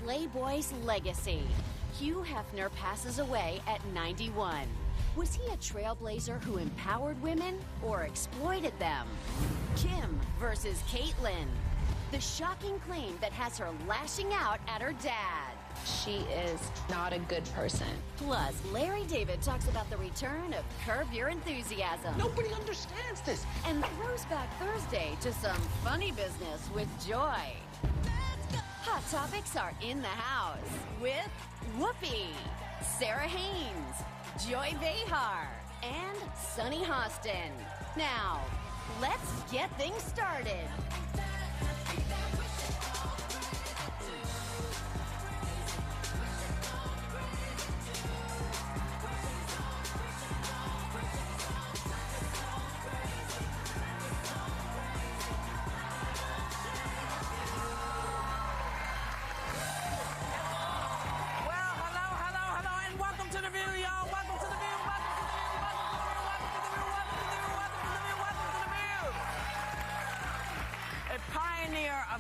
Playboy's legacy. Hugh Hefner passes away at 91. Was he a trailblazer who empowered women or exploited them? Kim versus Caitlyn. The shocking claim that has her lashing out at her dad. She is not a good person. Plus, Larry David talks about the return of Curb Your Enthusiasm. Nobody understands this. And throws back Thursday to some funny business with Joy. Hot Topics are in the house with Whoopi, Sarah Haynes, Joy Behar, and Sunny Hostin. Now, let's get things started.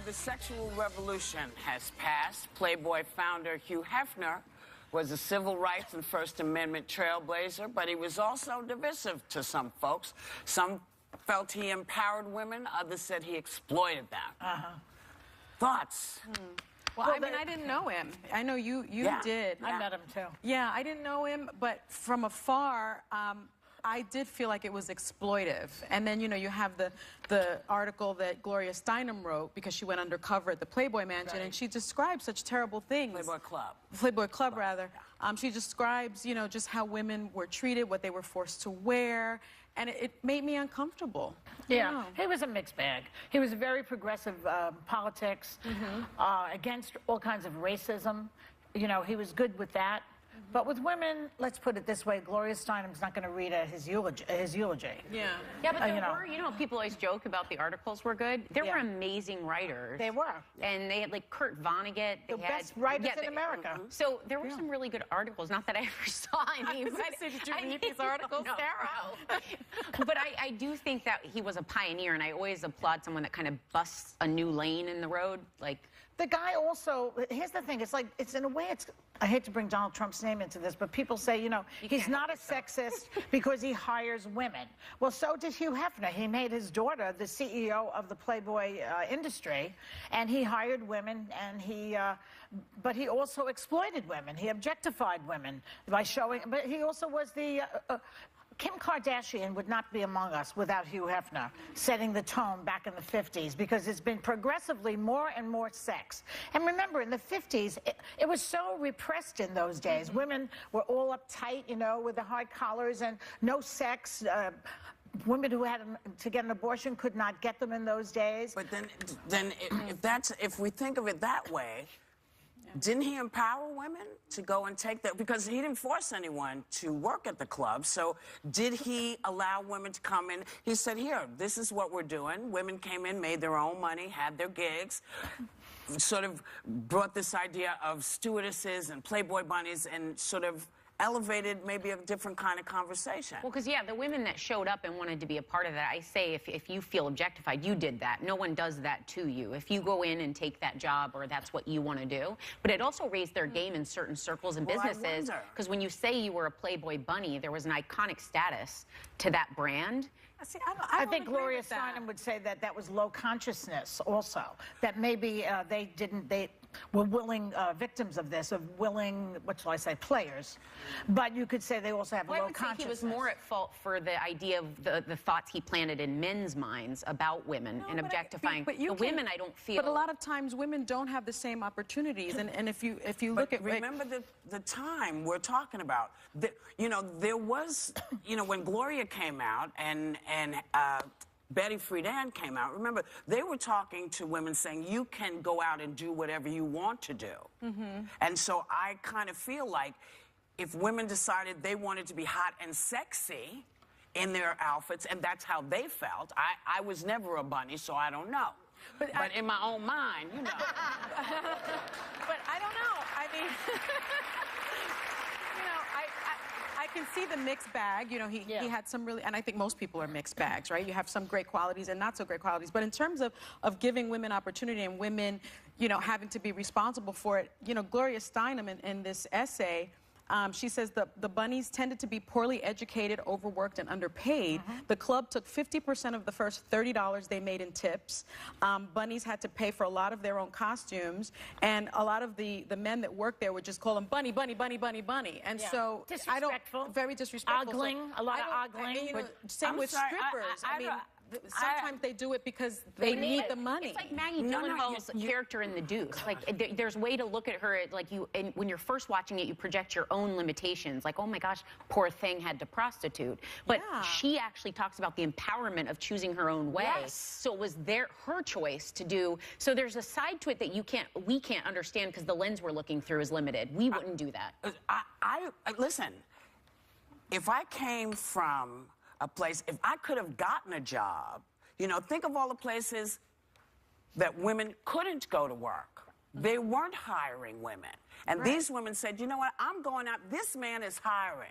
The sexual revolution has passed. Playboy founder Hugh Hefner was a civil rights and First Amendment trailblazer, but he was also divisive to some folks. Some felt he empowered women, others said he exploited them. Thoughts? Well, I mean, I didn't know him. I know you did. I met him too. Yeah, I didn't know him, but from afar, I did feel like it was exploitive. And then, you know, you have the article that Gloria Steinem wrote because she went undercover at the Playboy Mansion, and she describes such terrible things. Playboy Club, rather. She describes, you know, just how women were treated, what they were forced to wear, and it made me uncomfortable. Yeah, he was a mixed bag. He was very progressive politics, against all kinds of racism. You know, he was good with that. But with women, let's put it this way, Gloria Steinem's not going to read his eulogy. Yeah, but there were, you know, people always joke about the articles were good. There were amazing writers. They were. And they had, like, Kurt Vonnegut. The best writers in America. So there were some really good articles. Not that I ever saw any. Did you read these articles, Sarah? But I do think that he was a pioneer, and I always applaud someone that kind of busts a new lane in the road. Like, the guy also, here's the thing, it's like, it's in a way, it's, I hate to bring Donald Trump's name into this, but people say, you know, he's not a sexist because he hires women. Well, so did Hugh Hefner. He made his daughter the CEO of the Playboy industry, and he hired women, and but he also exploited women. He objectified women by showing, but he also was the, Kim Kardashian would not be among us without Hugh Hefner setting the tone back in the 50s, because it's been progressively more and more sex. And remember, in the 50s, it was so repressed in those days. Women were all uptight, you know, with the hard collars and no sex. Women who had to get an abortion could not get them in those days. But then if we think of it that way, didn't he empower women to go and take that? Because he didn't force anyone to work at the club. So did he allow women to come in? He said, here, this is what we're doing. Women came in, made their own money, had their gigs, sort of brought this idea of stewardesses and Playboy bunnies and sort of elevated maybe a different kind of conversation. Well, because, yeah, the women that showed up and wanted to be a part of that, I say if you feel objectified, you did that. No one does that to you. If you go in and take that job or that's what you want to do. But it also raised their game in certain circles and businesses. Because when you say you were a Playboy bunny, there was an iconic status to that brand. See, I think Gloria Steinem would say that that was low consciousness also. That maybe they were willing victims of this, of willing, what shall I say, players. But you could say they also have a low consciousness. I would say he was more at fault for the idea of the thoughts he planted in men's minds about women and objectifying. The women, I don't feel. But a lot of times women don't have the same opportunities. And if you look at... Remember the time we're talking about. You know, there was, you know, when Gloria came out and Betty Friedan came out, remember, they were talking to women saying, you can go out and do whatever you want to do. And so I kind of feel like if women decided they wanted to be hot and sexy in their outfits, and that's how they felt, I was never a bunny, so I don't know. But in my own mind, you know. But I don't know. I mean... You know, I can see the mixed bag. You know, he had some really, and I think most people are mixed bags, right? You have some great qualities and not so great qualities. But in terms of giving women opportunity and women, you know, having to be responsible for it, you know, Gloria Steinem in this essay, she says the bunnies tended to be poorly educated, overworked, and underpaid. The club took 50% of the first $30 they made in tips. Bunnies had to pay for a lot of their own costumes, and a lot of the men that worked there would just call them bunny, bunny, bunny, bunny, bunny. And so disrespectful, very disrespectful. Ogling, a lot of ogling. I mean, you know, same with strippers. I mean, sometimes they do it because they need the money. It's like Maggie Gyllenhaal's character in The Deuce. Like, there's a way to look at her, like and when you're first watching it, you project your own limitations. Like, oh my gosh, poor thing had to prostitute. But she actually talks about the empowerment of choosing her own way. Yes. So it was her choice to do. So there's a side to it that we can't understand because the lens we're looking through is limited. We wouldn't do that. Listen, if I came from a place, if I could have gotten a job, you know, think of all the places that women couldn't go to work. They weren't hiring women. And these women said, you know what, I'm going out, this man is hiring.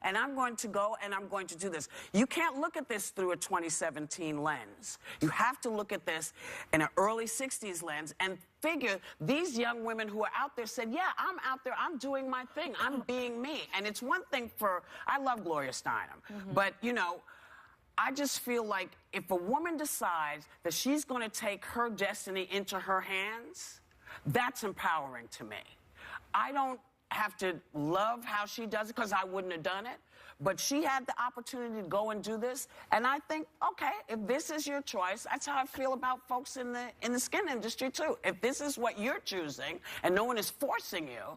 And I'm going to go and I'm going to do this. You can't look at this through a 2017 lens. You have to look at this in an early 60s lens and figure these young women who are out there said, yeah, I'm out there, I'm doing my thing, I'm being me. And it's one thing I love Gloria Steinem, but, you know, I just feel like if a woman decides that she's going to take her destiny into her hands, that's empowering to me. I don't have to love how she does it because I wouldn't have done it, but she had the opportunity to go and do this, and I think, okay, if this is your choice, that's how I feel about folks in the skin industry too. If this is what you're choosing and no one is forcing you,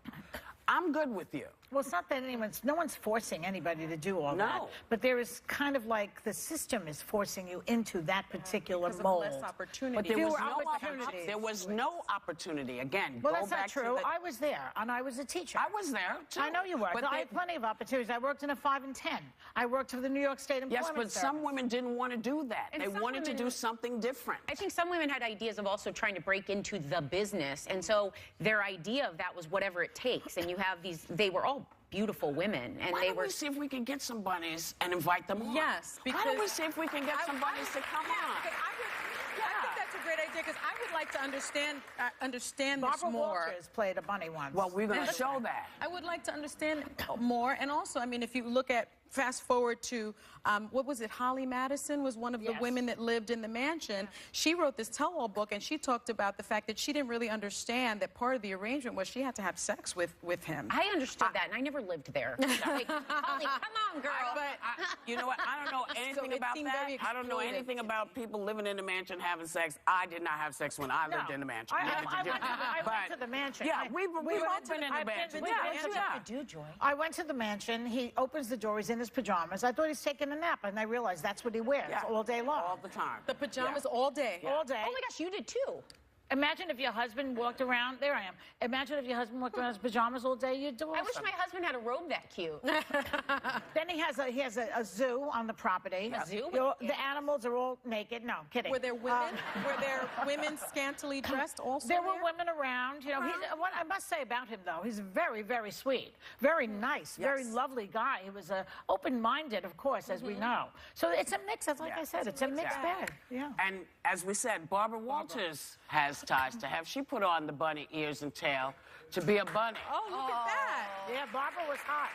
I'm good with you. Well, it's not that no one's forcing anybody to do all that. But there is kind of like the system is forcing you into that particular mold. Less opportunity. But there was no opportunity. Again, well, that's not true. I was there, and I was a teacher. I was there, too. I know you were. But I had plenty of opportunities. I worked in a 5 and 10. I worked for the New York State Employment Service. Yes, but some women didn't want to do that. And they wanted to do something different. I think some women had ideas of also trying to break into the business, and so their idea of that was whatever it takes. And you have they were all beautiful women, and Why don't we see if we can get some bunnies and invite them on? Yes, because why don't we see if we can get some bunnies to come on? I think that's a great idea because I would like to understand this Barbara more. Walters played a bunny once. Well, we're going to show that. I would like to understand more, and also, I mean, if you look at fast forward to, what was it, Holly Madison was one of the women that lived in the mansion. She wrote this tell-all book, and she talked about the fact that she didn't really understand that part of the arrangement was she had to have sex with him. I understood that, and I never lived there. Like, Holly, come on, girl. You know what? I don't know anything about that. I don't know anything about people living in the mansion having sex. I did not have sex when I lived in the mansion. I went to the mansion. Yeah, we've both been in the mansion. I went to the mansion. He opens the door. He's in his pajamas. I thought he's taking a nap, and I realized that's what he wears all day long. All the time. The pajamas all day. All day. Oh my gosh, you did too. Imagine if your husband walked around. There I am. Imagine if your husband walked around in his pajamas all day. You'd do awesome. I wish my husband had a robe that cute. Then he has a zoo on the property. A zoo? The animals are all naked. No, kidding. Were there women? Were there women scantily dressed also? There were women around. You know, what I must say about him though, he's very, very sweet, very nice, very lovely guy. He was open-minded, of course, as we know. So it's a mix. As like I said, it's a mixed bag. Yeah. And as we said, Barbara Walters has ties to have. She put on the bunny ears and tail to be a bunny. Oh, look at that. Yeah, Barbara was hot.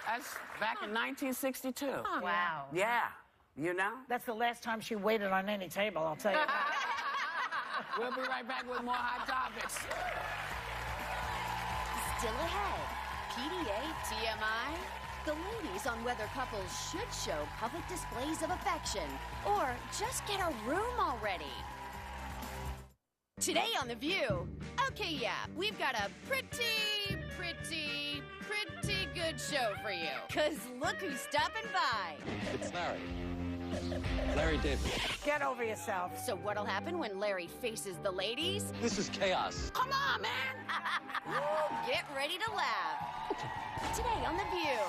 That's back in 1962. Oh, wow. Yeah, you know? That's the last time she waited on any table, I'll tell you that. We'll be right back with more Hot Topics. Still ahead, PDA TMI. The ladies on whether couples should show public displays of affection or just get a room already. Today on The View, okay, yeah, we've got a pretty good show for you. 'Cause look who's stopping by. It's Larry. Larry David. Get over yourself. So what'll happen when Larry faces the ladies? This is chaos. Come on, man. Ooh, get ready to laugh. Today on The View.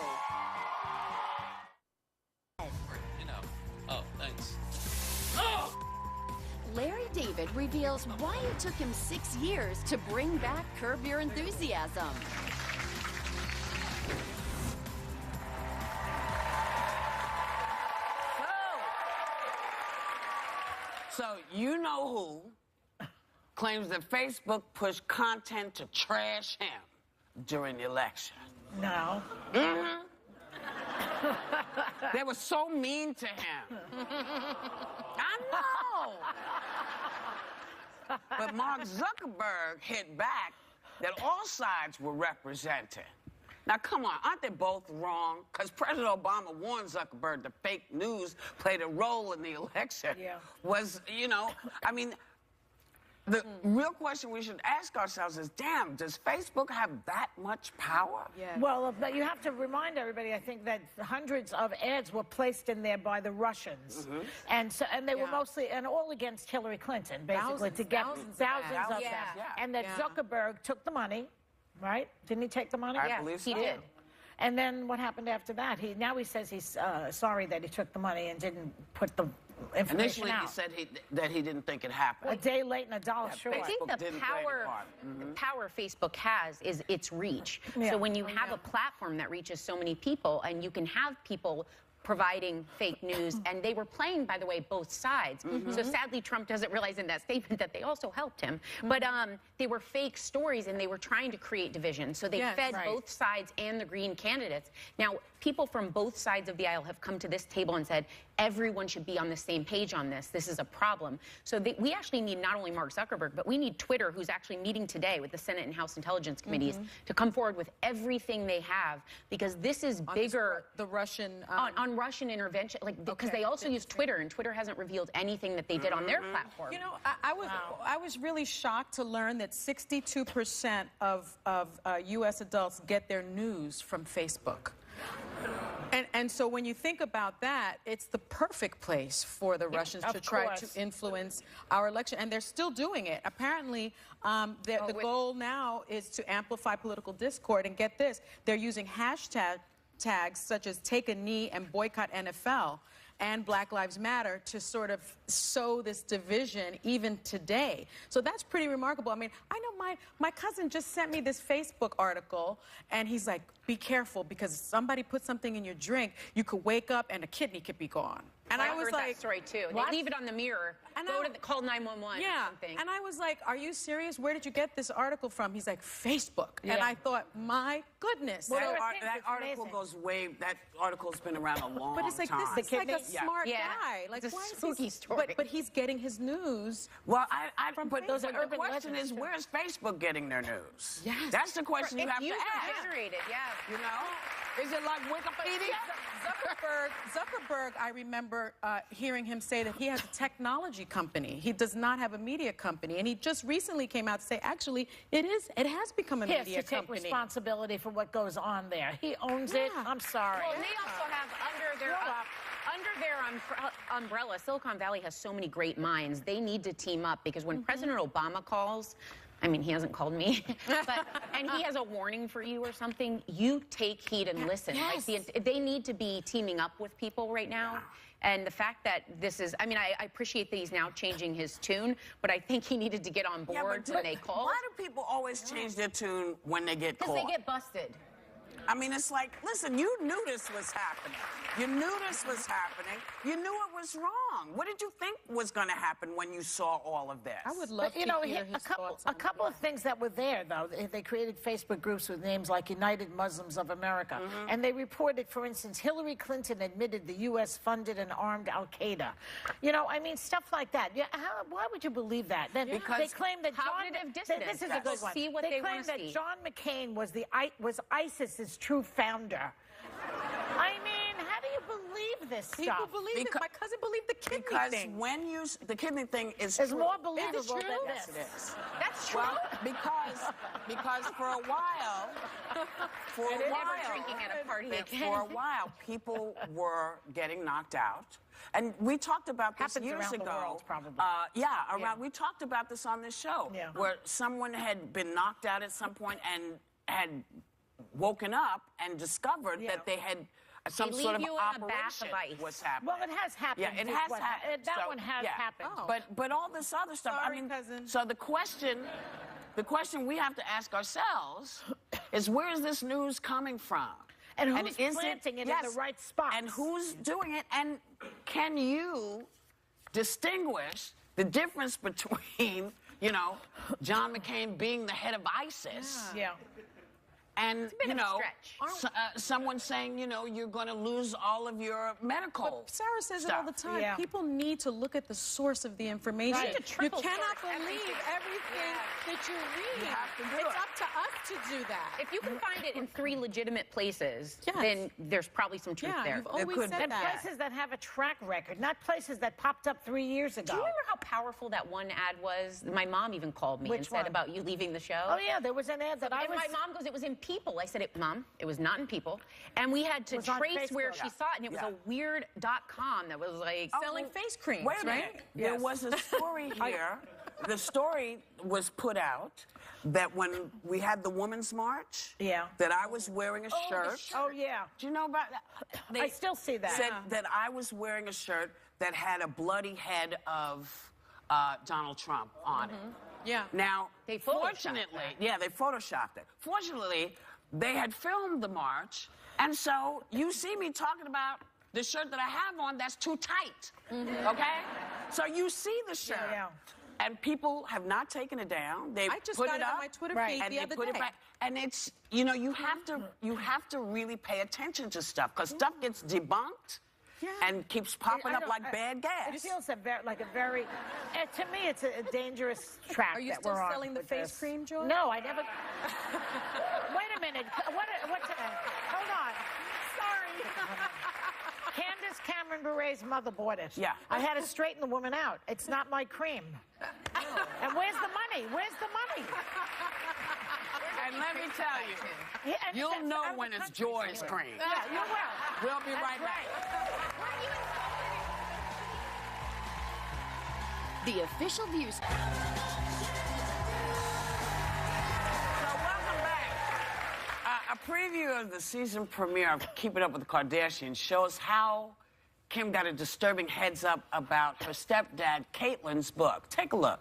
Oh, thanks. Larry David reveals why it took him 6 years to bring back Curb Your Enthusiasm. You know who claims that Facebook pushed content to trash him during the election? No. They were so mean to him. I know. But Mark Zuckerberg hit back that all sides were represented. Now, come on, aren't they both wrong? Because President Obama warned Zuckerberg that fake news played a role in the election. Yeah. Was, you know, I mean, the real question we should ask ourselves is, damn, does Facebook have that much power? Yeah. Well, but you have to remind everybody, I think, that hundreds of ads were placed in there by the Russians. And they were mostly, and all against Hillary Clinton, basically, to get thousands of them. Yeah. And that Zuckerberg took the money, right? Didn't he take the money? I believe so. He did. And then what happened after that? Now he says he's sorry that he took the money and didn't put the information Initially, out. he said that he didn't think it happened. A day late and a dollar short. I think Facebook the didn't play the power, part. the power Facebook has is its reach. Yeah. So when you have a platform that reaches so many people, and you can have people providing fake news, and they were playing, by the way, both sides. So sadly, Trump doesn't realize in that statement that they also helped him. But they were fake stories, and they were trying to create division. So they fed both sides and the Green candidates. Now, people from both sides of the aisle have come to this table and said, everyone should be on the same page on this. This is a problem. So we actually need not only Mark Zuckerberg, but we need Twitter, who's actually meeting today with the Senate and House Intelligence Committees, to come forward with everything they have, because this is bigger. The Russian... on Russian intervention, like, because they also use Twitter, and Twitter hasn't revealed anything that they did on their platform. You know, I was really shocked to learn that 62% of U.S. adults get their news from Facebook. And so when you think about that, it's the perfect place for the Russians to try to influence our election. And they're still doing it. Apparently, the goal now is to amplify political discord. And get this, they're using hashtags such as Take a Knee and Boycott NFL and Black Lives Matter to sort of sow this division even today. So that's pretty remarkable. I mean, I know my cousin just sent me this Facebook article, and he's like, be careful, because if somebody put something in your drink, you could wake up and a kidney could be gone. And I was heard like, that story too. What? They leave it on the mirror. And Call 911 or something. And I was like, are you serious? Where did you get this article from? He's like, Facebook. And I thought, my goodness. Well, That article goes way. That article's been around a long time. But it's like, this is like a smart Yeah. guy. Like, It's a why is spooky he, story. But he's getting his news. Well, but those are the urban question legends, is, too. where's Facebook getting their news? Yes. That's the question you have to User ask. generated, yeah. You know, is it like Wikipedia? Zuckerberg, I remember hearing him say that he has a technology company. He does not have a media company. And he just recently came out to say, actually, it has become a He has media to take company. responsibility for what goes on there. He owns it. I'm sorry. Well, and they also have under their umbrella, Silicon Valley has so many great minds. They need to team up, because when President Obama calls, I mean, he hasn't called me, and he has a warning for you or something, you take heed and listen. Yes. Like they need to be teaming up with people right now. And the fact that this is, I mean, I appreciate that he's now changing his tune, but I think he needed to get on board when they called. Why do people always change their tune when they get caught? Because they get busted. I mean, it's like, listen, you knew this was happening. You knew this was happening. You knew it was wrong. What did you think was going to happen when you saw all of this? I would love to hear his thoughts on a couple of things that were there, though. They created Facebook groups with names like United Muslims of America. And they reported, for instance, Hillary Clinton admitted the U.S. funded and armed al-Qaeda. You know, I mean, stuff like that. Yeah, why would you believe that? Then Because they claim that cognitive dissonance. This is a good one. See what they they claim wanna that see. John McCain was ISIS's true founder. I mean, how do you believe this People stuff? believe it. My cousin believed the kidney Because thing. when you, the kidney thing is It's true. more believable true? than Yes, this. it is. That's true. Well, because for a while, Never drinking at a party again. for a while, people were getting knocked out. And we talked about this Happens years around the ago. world, probably. We talked about this on this show, Yeah. where someone had been knocked out at some point and had woken up and discovered that they had some They sort of leave you in a bath operation of ice. was happening. Well, it has happened. Yeah, it has happened. That So, one has yeah. happened. Oh. But all this other stuff. Sorry, I mean, cousin. so the question we have to ask ourselves is, where is this news coming from? And who's is planting it in the right spots? And who's doing it? And can you distinguish the difference between, you know, John McCain being the head of ISIS. Yeah. And, bit you of a know, stretch. someone saying, you know, you're going to lose all of your medical But Sarah says it all the time. Yeah. People need to look at the source of the information. Right. You Triple cannot source believe everything that you read. You have to do it's it. up to us to do that. If you can find it in 3 legitimate places, Yes. then there's probably some truth Yeah, there. you've always could said be. And that. places that have a track record, not places that popped up 3 years ago. Do you remember how powerful that one ad was? My mom even called me and Which said one? about you leaving the show. Oh, yeah, there was an ad that I And was... my mom goes, it was in People. I said, Mom, it was not in People. And we had to was on trace where Facebook. she saw it, and it was Yeah. a weird.com that was like... Selling face creams, Wait a right? minute. There Yes. was a story here. The story was put out that when we had the Women's March, Yeah. that I was wearing a shirt. Oh, yeah. Do you know about that? They I still see that. said that I was wearing a shirt that had a bloody head of Donald Trump on it. Yeah. Now, They photoshopped fortunately, that. yeah, they photoshopped it. Fortunately, they had filmed the march, and so you see me talking about the shirt that I have on that's too tight, okay? So you see the shirt, Yeah. and people have not taken it down. They I just put got it it on up, my Twitter Right. feed and the they other put day. it back. And it's, you know, you have to really pay attention to stuff, because stuff gets debunked. Yeah. And keeps popping up like bad It gas. feels like a very... to me, it's a dangerous track Are you that still we're on selling the with face this. cream, Joy? No, I never... Wait a minute. Hold on. Sorry. Candace Cameron Bure's mother bought it. Yeah. I had to straighten the woman out. It's not my cream. And where's the money? Where's the money? And let me tell you, Yeah, and you'll that's know out of when the it's country Joy's somewhere. cream. Yeah, you will. We'll be right That's back. The official views. So welcome back. A preview of the season premiere of Keeping Up with the Kardashians shows how Kim got a disturbing heads up about her stepdad, Caitlyn's book. Take a look.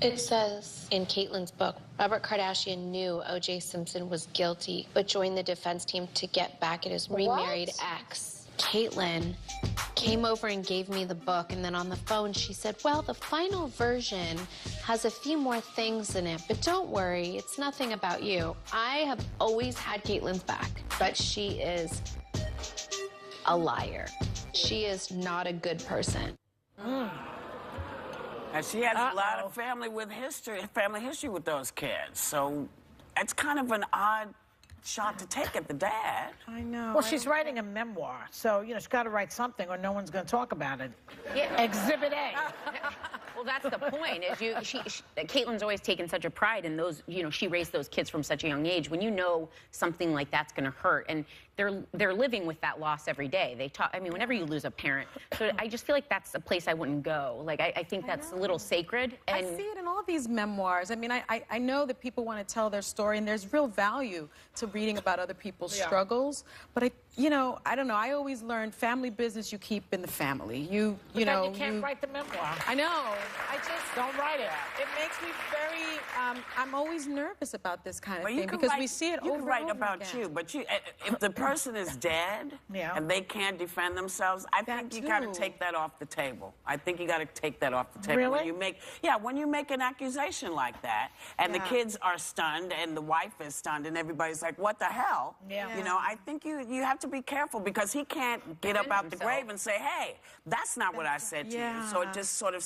It says in Caitlyn's book, Robert Kardashian knew O.J. Simpson was guilty, but joined the defense team to get back at his remarried ex. Caitlyn came over and gave me the book, and then on the phone she said, well, the final version has a few more things in it, but don't worry, it's nothing about you. I have always had Caitlyn's back, but she is a liar. She is not a good person. And she has a lot of family history with those kids. So it's kind of an odd shot to take at the dad. I know. Well, she's writing a memoir, so, you know, she's got to write something or no one's going to talk about it. Yeah. Exhibit A. Well, that's the point. Caitlyn's always taken such a pride in those. You know, she raised those kids from such a young age. When you know something like that's going to hurt, and they're living with that loss every day. They talk. I mean, whenever you lose a parent, so I just feel like that's a place I wouldn't go. Like I think that's a little sacred. And I see it in all these memoirs. I mean, I know that people want to tell their story, and there's real value to reading about other people's struggles. But I don't know. I always learned family business you keep in the family. You know. You can't write the memoir. I know. I just Don't write it. It makes me very. I'm always nervous about this kind of Well, thing because we see it you over can write and over about again. you, but if the person is dead Yeah. and they can't defend themselves, I think you got to too. take that off the table. I think you got to take that off the table Really? when you make an accusation like that, and the kids are stunned and the wife is stunned and everybody's like, "What the hell?" Yeah. You know, I think you have to be careful because he can't get up out the grave and say, "Hey, that's not what I said to you." So it just sort of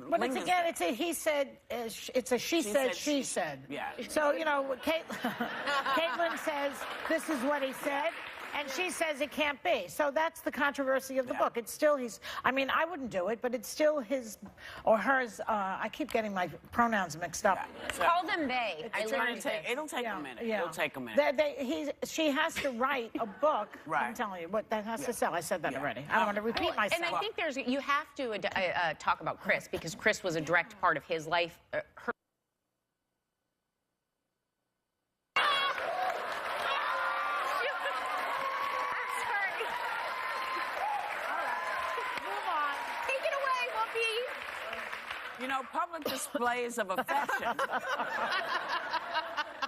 But it's lingers again, there. it's a he said, it's a she said, she said. Yeah. So, you know, Caitlyn says, this is what he said, and she says it can't be. So that's the controversy of the book. It's still I mean, I wouldn't do it, but it's still his or hers. I keep getting my pronouns mixed up. So call them they. I learned this. it'll take a minute. Yeah. It'll take a minute. She has to write a book. Right. I'm telling you, what that has to sell. I said that already. I don't want to repeat Well, myself. and I think you have to talk about Chris because Chris was a direct part of his life. Her You know, public displays of affection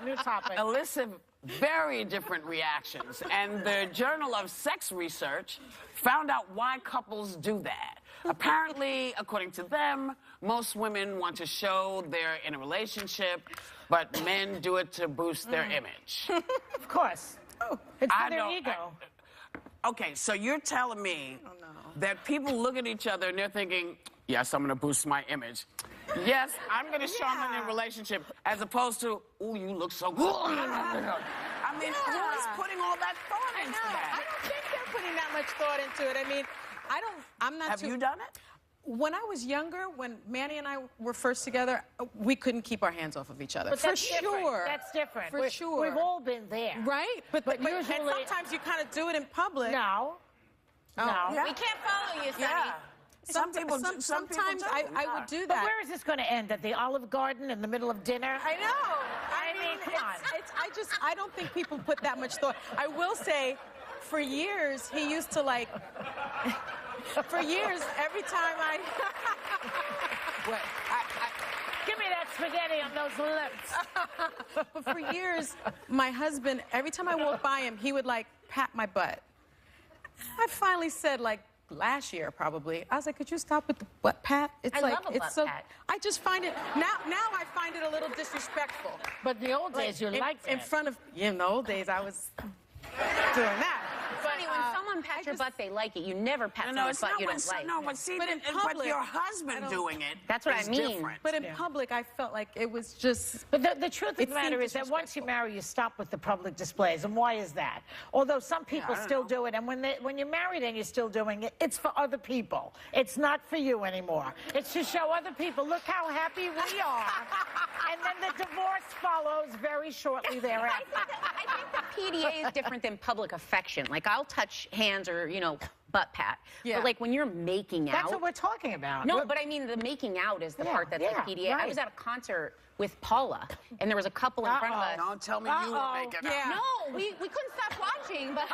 New topic. elicit very different reactions. And the Journal of Sex Research found out why couples do that. apparently, according to them, most women want to show they're in a relationship, but men do it to boost their image. Of course. It's for their ego. Okay, so you're telling me that people look at each other and they're thinking, yes, I'm going to boost my image. Yes, I'm going to show I'm in a relationship, as opposed to, oh, you look so good. I mean, who is putting all that thought into that? I don't think they're putting that much thought into it. I mean, I'm not Have you done it? When I was younger, when Manny and I were first together, we couldn't keep our hands off of each other. But for that's sure. different. That's different. For sure. We've all been there. Right? But usually... and sometimes you kind of do it in public. No. Oh. No. Yeah. We can't follow you, Sonny. Yeah. Some people do. Sometimes I would do But that. where is this going to end? At the Olive Garden in the middle of dinner? I know. I mean, come on. I don't think people put that much thought. I will say, for years, he used to like, for years, every time Wait, Give me that spaghetti on those lips. but for years, my husband, every time I walked by him, he would like pat my butt. I finally said, like, last year probably, I was like, could you stop with the butt pat? It's I like love a it's butt so pat. I just find it now I find it a little disrespectful. But in the old days, you liked it. In front of in the old days I was doing that. Sonny, when someone pats your butt, they like it. You never pat someone's butt you don't like. No, but see, But in but public, your husband doing it That's what I is mean. different. But in public, I felt like it was just. But the truth of the It matter seemed is that once you disrespectful. marry, you stop with the public displays. And why is that? Although some people still do it, and when you're married and you're still doing it, it's for other people. It's not for you anymore. It's to show other people, look how happy we are. And then the divorce follows very shortly thereafter. I think the PDA is different than public affection. Like, I'll touch hands or, butt pat. Yeah. But, like, when you're making out... That's what we're talking about. No, but I mean, the making out is the part that's like PDA. I right. was at a concert with Paula, and there was a couple in front of us. Don't tell me you were making out. Yeah. No, we couldn't stop watching, but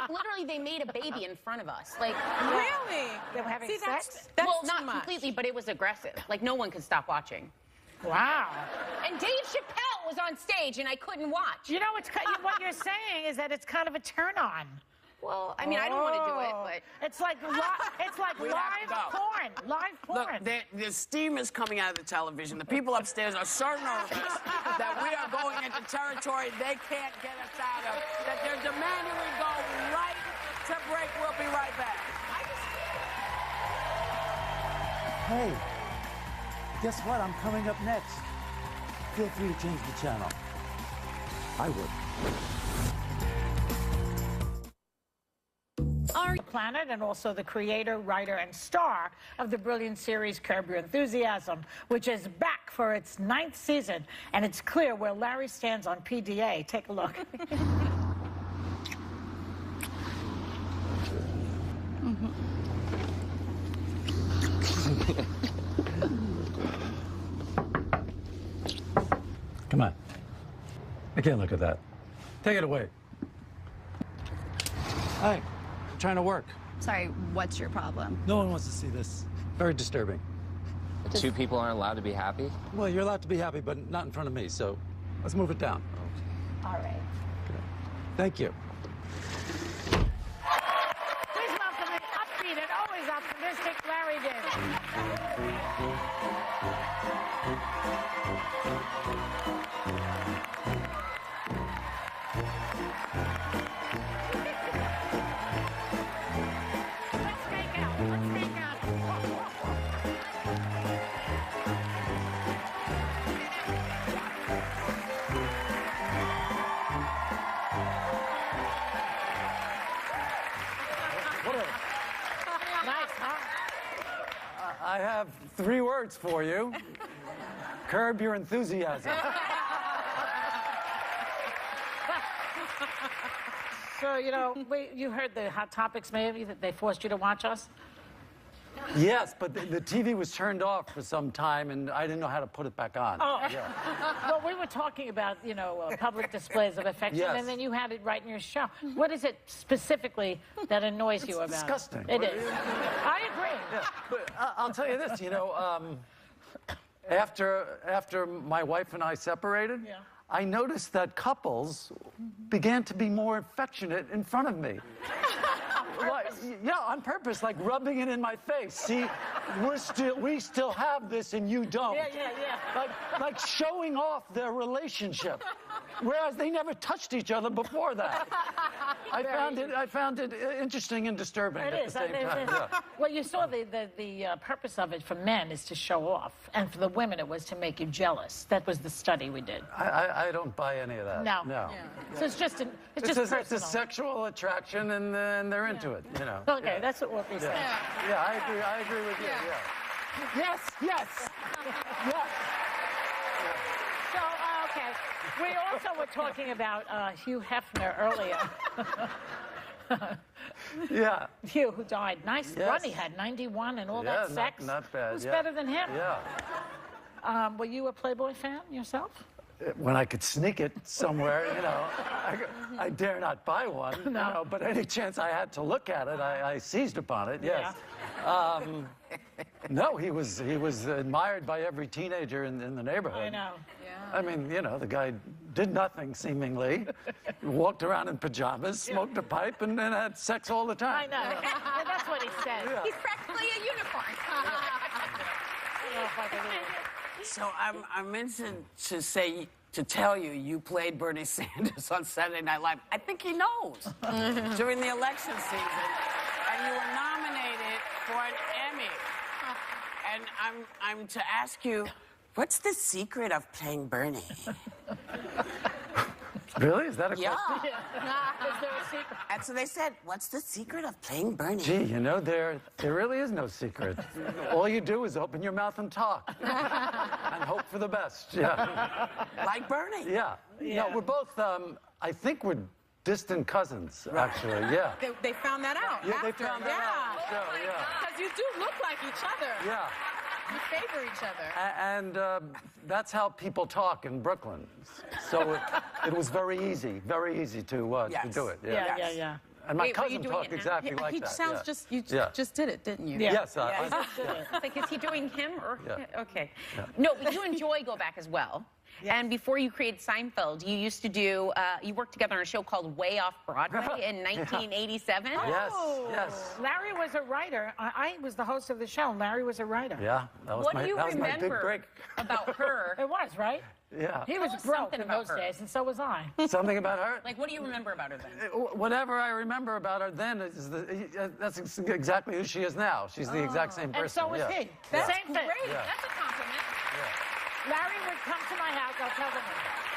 literally, they made a baby in front of us. Like, Really? They were having See, sex? That's well, too not much. completely, but it was aggressive. Like, no one could stop watching. Wow. And Dave Chappelle was on stage, and I couldn't watch. You know, what you're saying is that it's kind of a turn on. Well, I mean, I don't want to do it, but... It's like We have live to go. porn. Live porn. Look, the steam is coming out of the television. The people upstairs are so nervous that we are going into territory they can't get us out of, that they're demanding we go right to break. We'll be right back. Hey, guess what? I'm coming up next. Feel free to change the channel. I would. Our planet, and also the creator, writer, and star of the brilliant series Curb Your Enthusiasm, which is back for its 9th season, and it's clear where Larry stands on PDA. Take a look. Come on. I can't look at that. Take it away. Hi. I'm trying to work. Sorry, what's your problem? No one wants to see this. Very disturbing. Two people aren't allowed to be happy? Well, you're allowed to be happy, but not in front of me, so let's move it down. All right. Okay. Thank you. Please welcome the upbeat and always optimistic Larry David. Let's make out. Let's make out. Nice, huh? I have 3 words for you. Curb your enthusiasm. So, you heard the Hot Topics maybe that they forced you to watch us? Yes, but the TV was turned off for some time, and I didn't know how to put it back on. Oh, Yeah. well, we were talking about, public displays of affection, Yes. and then you had it right in your show. What is it specifically that annoys you about disgusting. it? It is. I agree. Yeah, but I'll tell you this, after my wife and I separated, Yeah. I noticed that couples began to be more affectionate in front of me. Yeah, on purpose, like rubbing it in my face. See, we still have this and you don't. Yeah. Like showing off their relationship, whereas they never touched each other before that. I found it interesting and disturbing at the same time. Yeah. Well, you saw the purpose of it for men is to show off, and for the women it was to make you jealous. That was the study we did. I don't buy any of that. No. No. So it's just It's a sexual attraction, and they're into it. You know. Okay, that's what we said. Yeah, I agree with you. Yeah. Yes. So, okay. We also were talking about Hugh Hefner earlier. Yeah. Hugh, who died. Nice Yes. run he had, 91 and all that sex. Not bad. Who's better than him? Yeah. Were you a Playboy fan yourself? When I could sneak it somewhere, you know, I dare not buy one. No. You know, but any chance I had to look at it, I seized upon it. Yes. No, he was admired by every teenager in the neighborhood. I know. I mean, you know, the guy did nothing seemingly, walked around in pajamas, smoked a pipe, and had sex all the I time. know. And that's what he said. Yeah. He's practically a unicorn. I don't know if I believe it. So I mentioned to tell you, you played Bernie Sanders on Saturday Night Live. I think he knows during the election season, and you were nominated for an Emmy. And I'm to ask you, what's the secret of playing Bernie? Really? Is that a question? Is there a secret? And so they said, what's the secret of playing Bernie? Gee, you know, there really is no secret. All you do is open your mouth and talk. And hope for the best, yeah. Like Bernie. Yeah. No, we're both, I think we're distant cousins, actually, yeah. They found that out. Yeah, they after. found that out. Yeah. Because you do look like each other. Yeah. You favor each other. And that's how people talk in Brooklyn. So it was very easy to do it. Yeah. And my Wait, were you cousin doing talked it now? exactly like He that. sounds just did it, didn't you? Yeah. Yes, It's like, is he doing him or? Yeah. Okay. No, but you and Joy go back as well. And before you created Seinfeld, you used to do, you worked together on a show called Way Off Broadway in 1987. Yes. Larry was a writer. I was the host of the show. Larry was a writer. Yeah, that was What my do you big remember break. about her? It was, right? Yeah. He was us broke something in about those her. days, and so was I. Something about her? Like, what do you remember about her then? Whatever I remember about her then is that's exactly who she is now. She's the exact same person. And so was he. That's Same thing. great. That's a compliment. Larry would come to my house. I'll tell them.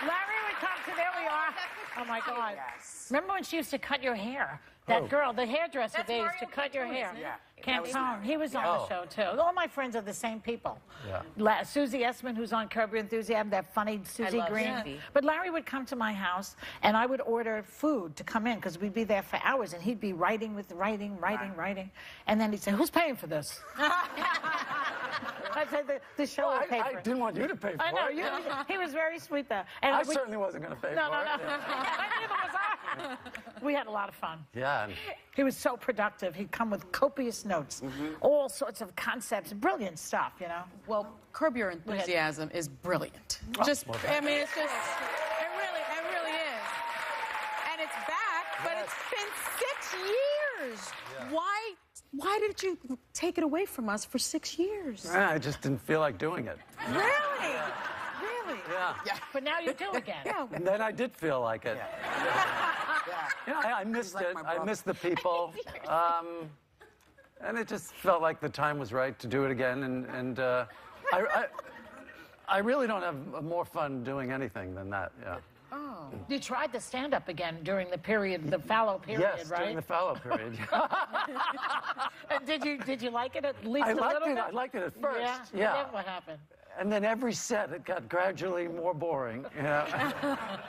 Larry would come to, there we are. Oh, my God. Yes. Remember when she used to cut your hair? That girl, the hairdresser, That's they used Mario to cut your Cantone, hair. isn't it? Yeah. Cantone. He was on the show, too. All my friends are the same people. Yeah. Susie Essman, who's on Curb Your Enthusiasm, that funny Susie love Green. Susie. But Larry would come to my house, and I would order food to come in, because we'd be there for hours, and he'd be writing. And then he'd say, who's paying for this? I'd say, the show will pay for I it. didn't want you to pay for I know, it. he was very sweet there. And I we- certainly wasn't going to pay No. for it. Neither was I. We had a lot of fun. Yeah. He was so productive. He'd come with copious notes, all sorts of concepts, brilliant stuff, you know. Well, Curb Your Enthusiasm is brilliant. I mean, it's just, it really is. And it's back, but it's been 6 years. Yeah. Why did you take it away from us for 6 years? I just didn't feel like doing it. Really? Really? Yeah. But now you do again. Yeah. And then I did feel like it. You know, I missed like it. my I brother. missed the people. And it just felt like the time was right to do it again. And I really don't have more fun doing anything than that. Yeah. Oh. You tried to stand up again during the period, the fallow period, Yes, right? during the fallow period. And did you like it at least I a liked little it. bit? I liked it at first. Yeah. Then what happened? And then every set, it got gradually more boring. You know?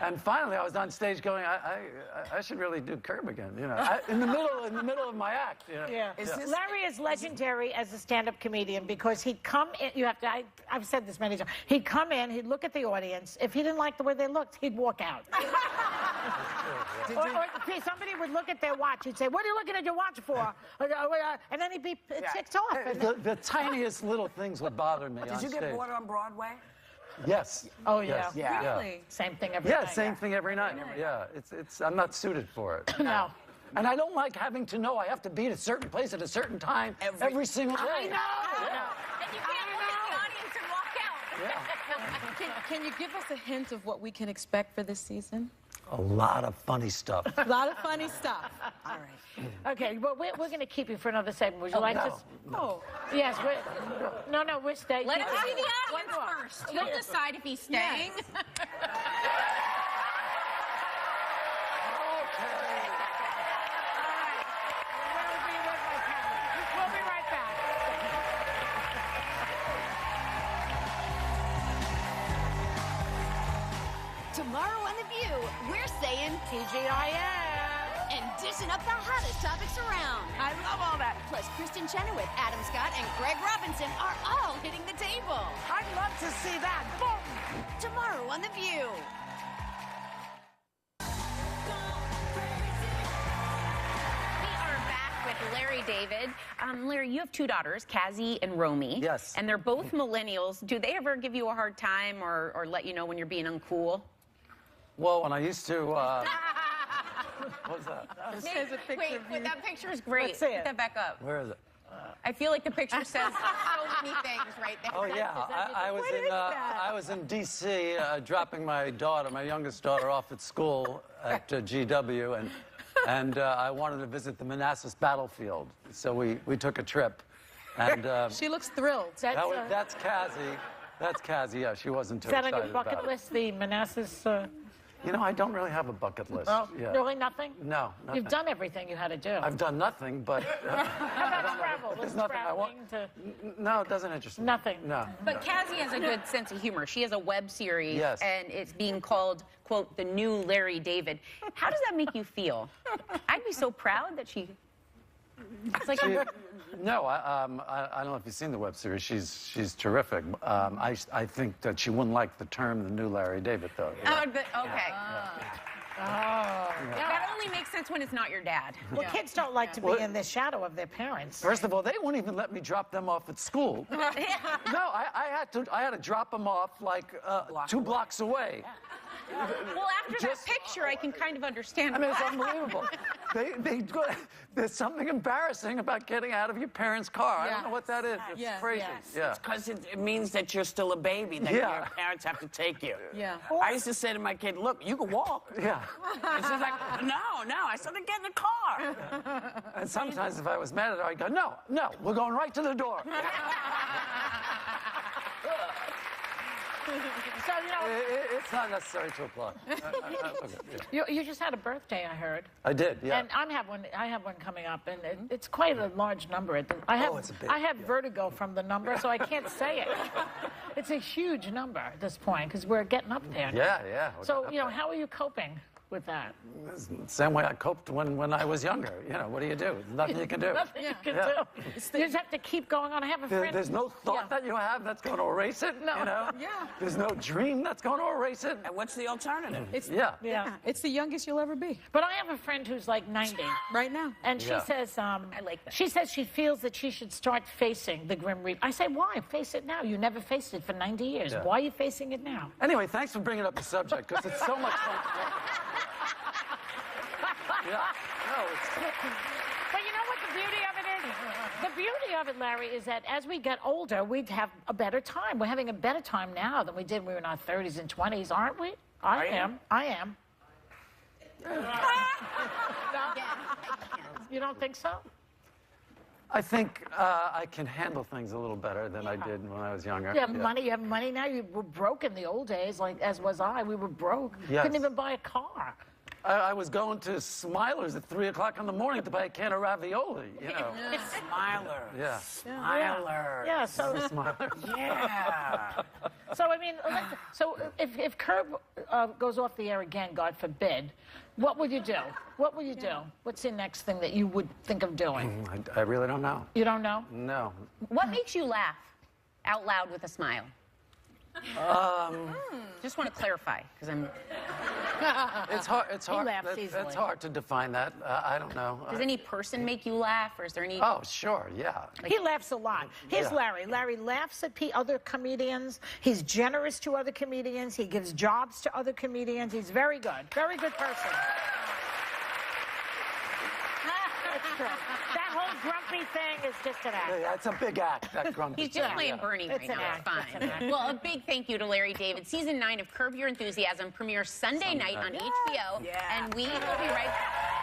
And finally, I was on stage going, I should really do Curb again. You know, in the middle of my act. You know? Yeah. Is this- Larry is legendary as a stand-up comedian because he'd come in. You have to. I've said this many times. He'd come in. He'd look at the audience. If he didn't like the way they looked, he'd walk out. Or somebody would look at their watch. He'd say, "What are you looking at your watch for?" And then he'd be ticked off. And The tiniest little things would bother me on Did you stage. get bored on Broadway? Yes. Oh, yeah. Yes. Yeah. Really? Same thing every night. Yeah, same thing every night. Yeah, it's I'm not suited for it. No. And I don't like having to know I have to be at a certain place at a certain time every single day. I know. And you can't look at the audience and walk out. Yeah. Can you give us a hint of what we can expect for this season? A lot of funny stuff. A lot of funny stuff. All right. Okay, well, we're going to keep you for another segment. Would you like no. to? Oh, yes. We're staying. Let him see the audience first. He'll decide if he's staying. We'll be right back. Tomorrow on The View, we're saying TGIF. and dishing up the hottest topics around. I love all that. Plus, Kristen Chenoweth, Adam Scott, and Greg Robinson are all hitting the table. I'd love to see that. Boom. Tomorrow on The View. We are back with Larry David. Larry, you have two daughters, Cassie and Romy. Yes. And they're both millennials. Do they ever give you a hard time or let you know when you're being uncool? Well, when I used to, what was that? Wait, that picture is great. Let's see it. Put that back up. Where is it? I feel like the picture says so many things right there. Oh yeah, I was in D.C. Dropping my daughter, my youngest daughter, off at school at GW, and I wanted to visit the Manassas battlefield, so we took a trip, and She looks thrilled. that's Cassie. That's Cassie. Yeah, she wasn't too Is that on excited your bucket about it. list, the Manassas? You know, I don't really have a bucket list. Oh, yeah. really nothing? No, nothing. You've done everything you had to do. I've done nothing, but How about travel? there's Was nothing I want. traveling to... No, it doesn't interest me. Nothing. No. But Cassie has a good sense of humor. She has a web series, Yes. and it's being called, quote, The New Larry David. How does that make you feel? I'd be so proud that she... It's like... No, I don't know if you've seen the web series. She's terrific. I think that she wouldn't like the term "the new Larry David," though. Okay. That only makes sense when it's not your dad. Well, kids don't like to be in the shadow of their parents. First of all, they won't even let me drop them off at school. No, I had to drop them off like 2 blocks away. Well, after that picture, I can kind of understand. I mean, it's unbelievable. There's something embarrassing about getting out of your parents' car. I don't know what that is. It's crazy. Yeah. It's because it means that you're still a baby, that Yeah. your parents have to take you. Yeah. I used to say to my kid, look, you can walk. Yeah. And she's like, no. I said, then get in the car. And sometimes if I was mad at her, I'd go, no, we're going right to the door. So, you know... It's not necessary to apply. You just had a birthday, I heard. I did, yeah. And I have one coming up, and it's quite a large number. I have vertigo from the number, so I can't say it. It's a huge number at this point, because we're getting up there now. Yeah. So, you know, how are you coping with that? Same way I coped when I was younger. You know, what do you do? There's nothing you can do. Nothing you can do. You just have to keep going on. I have a friend... There's no thought that you have that's going to erase it, No. you know? Yeah. There's no dream that's going to erase it. And what's the alternative? Yeah. It's the youngest you'll ever be. But I have a friend who's like 90. Right now. And she says, I like that. She says she feels that she should start facing the Grim Reaper. I say, why? Face it now. You never faced it for 90 years. Yeah. Why are you facing it now? Anyway, thanks for bringing up the subject, because it's so much fun. Yeah. No, But you know what the beauty of it is? The beauty of it, Larry, is that as we get older, we'd have a better time. We're having a better time now than we did when we were in our 30s and 20s, aren't we? I am. You don't think so? I think I can handle things a little better than I did when I was younger. You have money. You have money now. You were broke in the old days, like as was I. We were broke. Yes. Couldn't even buy a car. I was going to Smiler's at 3 o'clock in the morning to buy a can of ravioli, you know. Smiler. Yeah. Smiler. Yeah, so... Smiler. Yeah. So, I mean, so if Curb goes off the air again, God forbid, what would you do? What would you do? What's the next thing that you would think of doing? I really don't know. You don't know? No. What makes you laugh out loud with a smile? Just want to clarify, because I'm... It's hard. It's hard. laughs easily. It's hard to define that. I don't know. Does any person make you laugh, or is there any... Oh, sure, yeah. He laughs a lot. Here's Yeah. Larry. Larry laughs at other comedians. He's generous to other comedians. He gives jobs to other comedians. He's very good. Very good person. That's true. That whole grumpy thing is just an act. Yeah, it's a big act, that grumpy. He's just playing Bernie right now. It's fine. Well, a big thank you to Larry David. Season 9 of Curb Your Enthusiasm premieres Sunday night on HBO. Yeah. And we will be right back.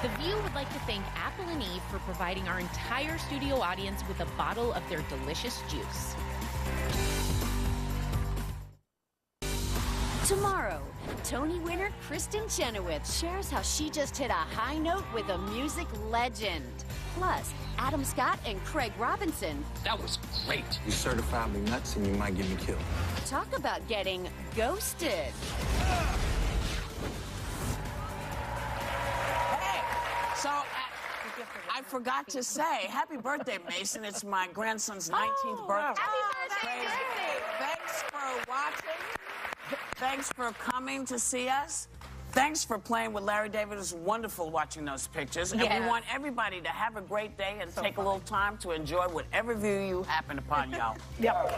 The View would like to thank Apple and Eve for providing our entire studio audience with a bottle of their delicious juice. Tomorrow, Tony winner Kristen Chenoweth shares how she just hit a high note with a music legend. Plus, Adam Scott and Craig Robinson That was great. You certified me nuts and you might get me killed. talk about getting ghosted. So I forgot to say, happy birthday, Mason. It's my grandson's 19th birthday. Happy birthday! Thanks for watching. Thanks for coming to see us. Thanks for playing with Larry David. It was wonderful watching those pictures. And we want everybody to have a great day and take a little time to enjoy whatever view you happen upon, y'all. Yep.